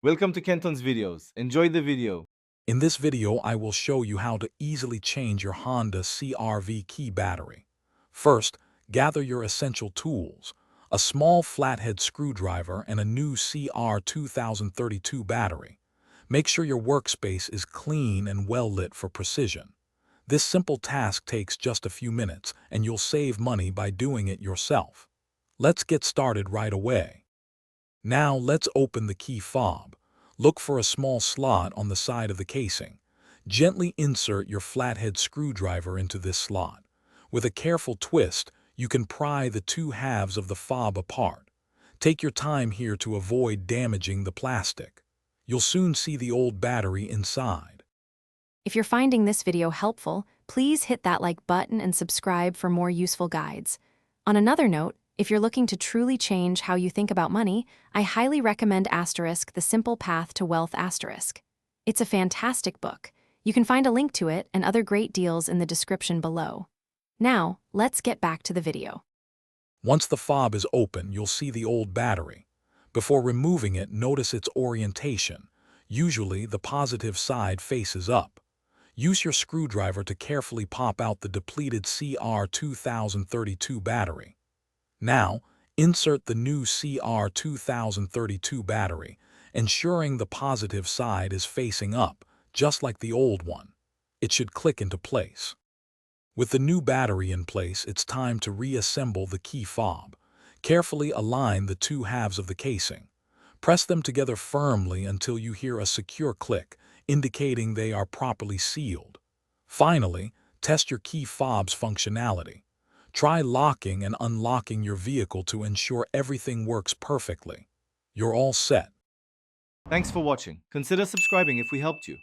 Welcome to Kenton's videos. Enjoy the video. In this video, I will show you how to easily change your Honda CRV key battery. First, gather your essential tools, a small flathead screwdriver and a new CR 2032 battery. Make sure your workspace is clean and well lit for precision. This simple task takes just a few minutes, and you'll save money by doing it yourself. Let's get started right away. Now let's open the key fob. Look for a small slot on the side of the casing. Gently insert your flathead screwdriver into this slot. With a careful twist, you can pry the two halves of the fob apart. Take your time here to avoid damaging the plastic. You'll soon see the old battery inside. If you're finding this video helpful, please hit that like button and subscribe for more useful guides. On another note, if you're looking to truly change how you think about money, I highly recommend The Simple Path to Wealth *. It's a fantastic book. You can find a link to it and other great deals in the description below. Now, let's get back to the video. Once the fob is open, you'll see the old battery. Before removing it, notice its orientation. Usually, the positive side faces up. Use your screwdriver to carefully pop out the depleted CR 2032 battery. Now, insert the new CR 2032 battery, ensuring the positive side is facing up, just like the old one. It should click into place. With the new battery in place, it's time to reassemble the key fob. Carefully align the two halves of the casing. Press them together firmly until you hear a secure click, indicating they are properly sealed. Finally, test your key fob's functionality. Try locking and unlocking your vehicle to ensure everything works perfectly. You're all set. Thanks for watching. Consider subscribing if we helped you.